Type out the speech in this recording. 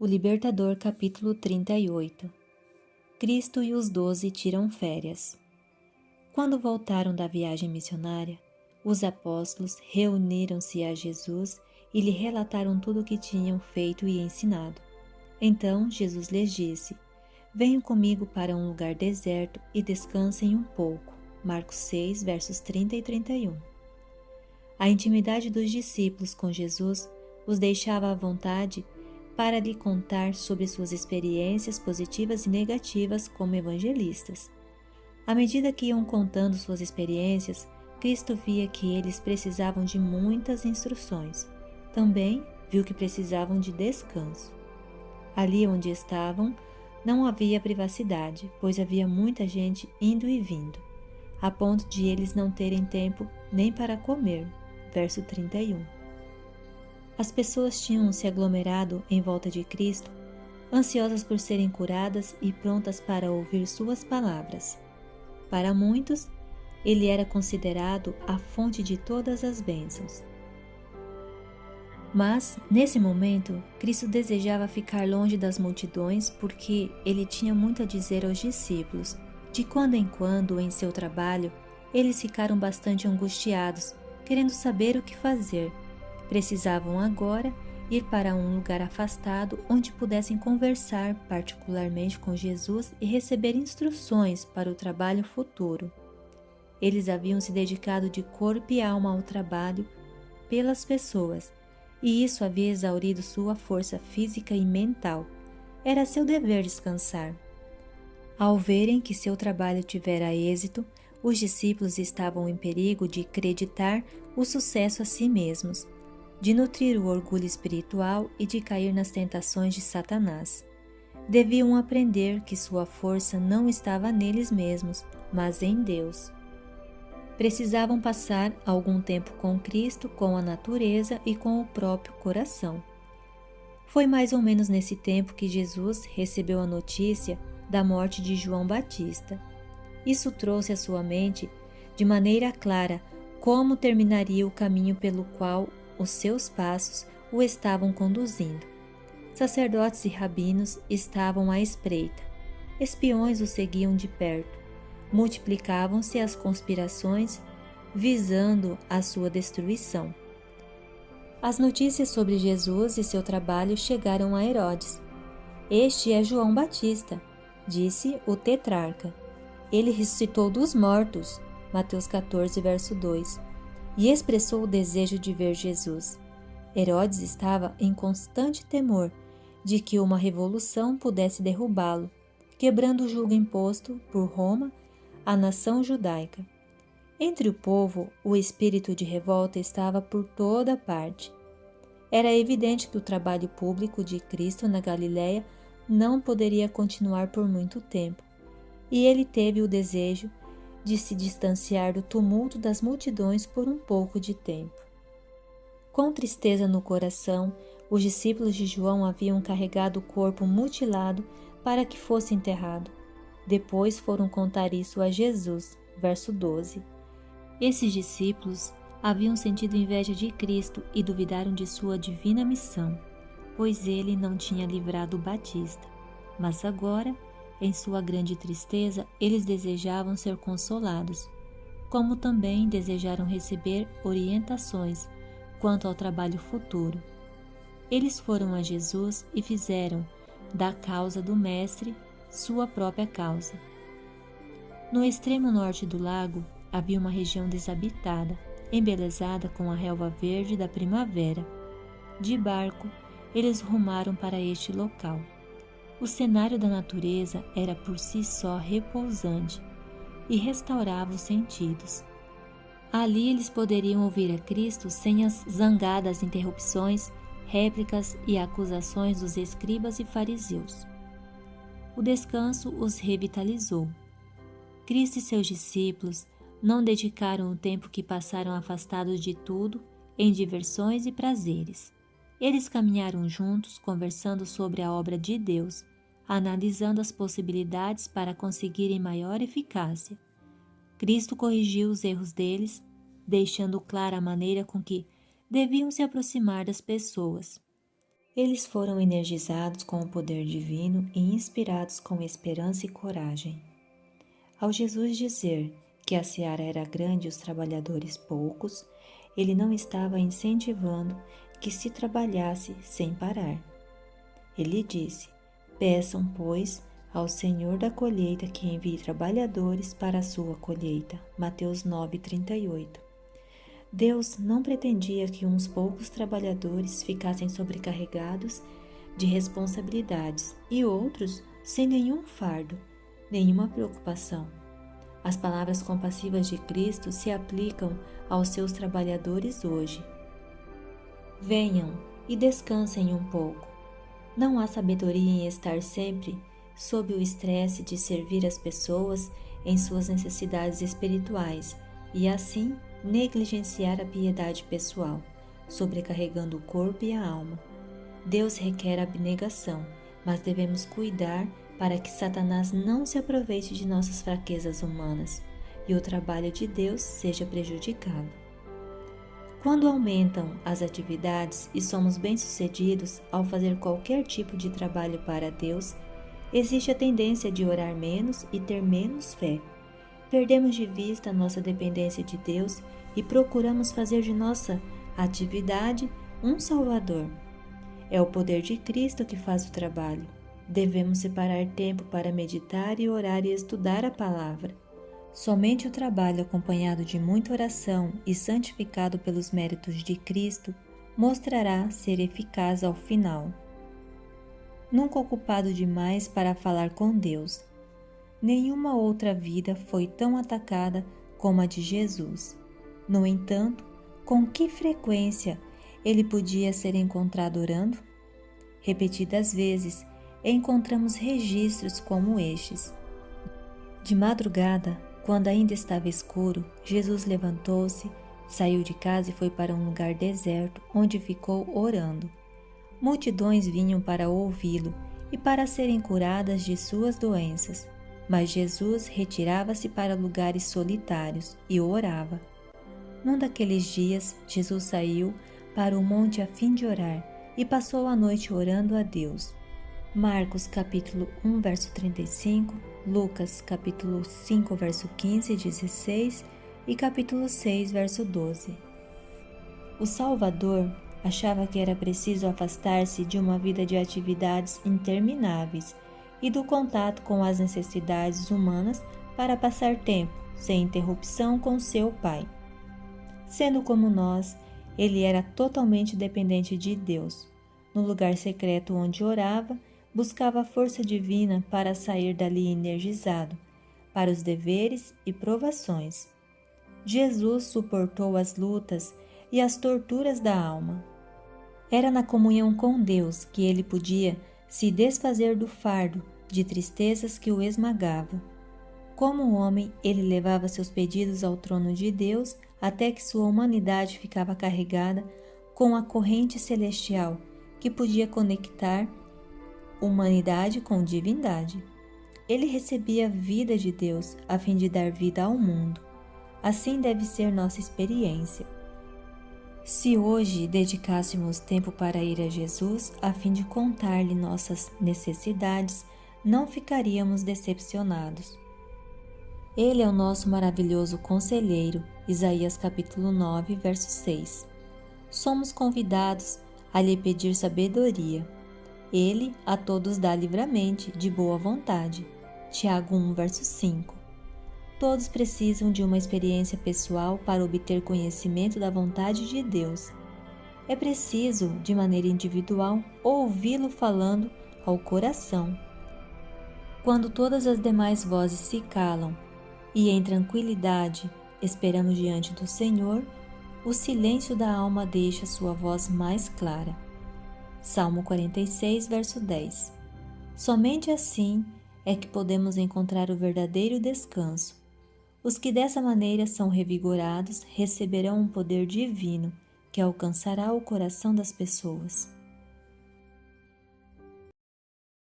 O Libertador, capítulo 38. Cristo e os 12 tiram férias. Quando voltaram da viagem missionária, os apóstolos reuniram-se a Jesus e lhe relataram tudo o que tinham feito e ensinado. Então Jesus lhes disse: Venham comigo para um lugar deserto e descansem um pouco. Marcos 6, versos 30 e 31. A intimidade dos discípulos com Jesus os deixava à vontade para lhe contar sobre suas experiências positivas e negativas como evangelistas. À medida que iam contando suas experiências, Cristo via que eles precisavam de muitas instruções. Também viu que precisavam de descanso. Ali onde estavam, não havia privacidade, pois havia muita gente indo e vindo, a ponto de eles não terem tempo nem para comer. Verso 31. As pessoas tinham se aglomerado em volta de Cristo, ansiosas por serem curadas e prontas para ouvir suas palavras. Para muitos, ele era considerado a fonte de todas as bênçãos. Mas, nesse momento, Cristo desejava ficar longe das multidões porque ele tinha muito a dizer aos discípulos. De quando em quando, em seu trabalho, eles ficaram bastante angustiados, querendo saber o que fazer. Precisavam agora ir para um lugar afastado onde pudessem conversar particularmente com Jesus e receber instruções para o trabalho futuro. Eles haviam se dedicado de corpo e alma ao trabalho pelas pessoas, e isso havia exaurido sua força física e mental. Era seu dever descansar. Ao verem que seu trabalho tivera êxito, os discípulos estavam em perigo de acreditar o sucesso a si mesmos, de nutrir o orgulho espiritual e de cair nas tentações de Satanás. Deviam aprender que sua força não estava neles mesmos, mas em Deus. Precisavam passar algum tempo com Cristo, com a natureza e com o próprio coração. Foi mais ou menos nesse tempo que Jesus recebeu a notícia da morte de João Batista. Isso trouxe à sua mente, de maneira clara, como terminaria o caminho pelo qual os seus passos o estavam conduzindo. Sacerdotes e rabinos estavam à espreita. Espiões o seguiam de perto. Multiplicavam-se as conspirações visando a sua destruição. As notícias sobre Jesus e seu trabalho chegaram a Herodes. Este é João Batista, disse o tetrarca. Ele ressuscitou dos mortos, Mateus 14, verso 2, e expressou o desejo de ver Jesus. Herodes estava em constante temor de que uma revolução pudesse derrubá-lo, quebrando o jugo imposto por Roma à nação judaica. Entre o povo, o espírito de revolta estava por toda parte. Era evidente que o trabalho público de Cristo na Galiléia não poderia continuar por muito tempo, e ele teve o desejo de se distanciar do tumulto das multidões por um pouco de tempo. Com tristeza no coração, os discípulos de João haviam carregado o corpo mutilado para que fosse enterrado. Depois foram contar isso a Jesus, verso 12. Esses discípulos haviam sentido inveja de Cristo e duvidaram de sua divina missão, pois ele não tinha livrado o Batista. Mas agora, em sua grande tristeza, eles desejavam ser consolados, como também desejaram receber orientações quanto ao trabalho futuro. Eles foram a Jesus e fizeram da causa do Mestre sua própria causa. No extremo norte do lago havia uma região desabitada, embelezada com a relva verde da primavera. De barco, eles rumaram para este local. O cenário da natureza era por si só repousante e restaurava os sentidos. Ali eles poderiam ouvir a Cristo sem as zangadas interrupções, réplicas e acusações dos escribas e fariseus. O descanso os revitalizou. Cristo e seus discípulos não dedicaram o tempo que passaram afastados de tudo em diversões e prazeres. Eles caminharam juntos, conversando sobre a obra de Deus, analisando as possibilidades para conseguirem maior eficácia. Cristo corrigiu os erros deles, deixando clara a maneira com que deviam se aproximar das pessoas. Eles foram energizados com o poder divino e inspirados com esperança e coragem. Ao Jesus dizer que a seara era grande e os trabalhadores poucos, ele não estava incentivando que se trabalhasse sem parar. Ele disse: peçam, pois, ao Senhor da colheita que envie trabalhadores para a sua colheita. Mateus 9:38. Deus não pretendia que uns poucos trabalhadores ficassem sobrecarregados de responsabilidades e outros sem nenhum fardo, nenhuma preocupação. As palavras compassivas de Cristo se aplicam aos seus trabalhadores hoje. Venham e descansem um pouco. Não há sabedoria em estar sempre sob o estresse de servir as pessoas em suas necessidades espirituais e, assim, negligenciar a piedade pessoal, sobrecarregando o corpo e a alma. Deus requer abnegação, mas devemos cuidar para que Satanás não se aproveite de nossas fraquezas humanas e o trabalho de Deus seja prejudicado. Quando aumentam as atividades e somos bem-sucedidos ao fazer qualquer tipo de trabalho para Deus, existe a tendência de orar menos e ter menos fé. Perdemos de vista a nossa dependência de Deus e procuramos fazer de nossa atividade um Salvador. É o poder de Cristo que faz o trabalho. Devemos separar tempo para meditar e orar e estudar a palavra. Somente o trabalho acompanhado de muita oração e santificado pelos méritos de Cristo mostrará ser eficaz ao final. Nunca ocupado demais para falar com Deus. Nenhuma outra vida foi tão atacada como a de Jesus. No entanto, com que frequência ele podia ser encontrado orando? Repetidas vezes, encontramos registros como estes. De madrugada, quando ainda estava escuro, Jesus levantou-se, saiu de casa e foi para um lugar deserto, onde ficou orando. Multidões vinham para ouvi-lo e para serem curadas de suas doenças, mas Jesus retirava-se para lugares solitários e orava. Num daqueles dias, Jesus saiu para o monte a fim de orar e passou a noite orando a Deus. Marcos capítulo 1, verso 35, Lucas capítulo 5, verso 15 e 16 e capítulo 6, verso 12. O Salvador achava que era preciso afastar-se de uma vida de atividades intermináveis e do contato com as necessidades humanas para passar tempo, sem interrupção, com seu Pai. Sendo como nós, ele era totalmente dependente de Deus. No lugar secreto onde orava, buscava a força divina para sair dali energizado, para os deveres e provações. Jesus suportou as lutas e as torturas da alma. Era na comunhão com Deus que ele podia se desfazer do fardo de tristezas que o esmagava. Como homem, ele levava seus pedidos ao trono de Deus até que sua humanidade ficava carregada com a corrente celestial que podia conectar humanidade com divindade. Ele recebia a vida de Deus a fim de dar vida ao mundo. Assim deve ser nossa experiência. Se hoje dedicássemos tempo para ir a Jesus a fim de contar-lhe nossas necessidades, não ficaríamos decepcionados. Ele é o nosso maravilhoso conselheiro, Isaías capítulo 9, verso 6. Somos convidados a lhe pedir sabedoria. Ele a todos dá livremente, de boa vontade. Tiago 1, verso 5. Todos precisam de uma experiência pessoal para obter conhecimento da vontade de Deus. É preciso, de maneira individual, ouvi-lo falando ao coração. Quando todas as demais vozes se calam e em tranquilidade esperamos diante do Senhor, o silêncio da alma deixa sua voz mais clara. Salmo 46, verso 10. Somente assim é que podemos encontrar o verdadeiro descanso. Os que dessa maneira são revigorados receberão um poder divino que alcançará o coração das pessoas.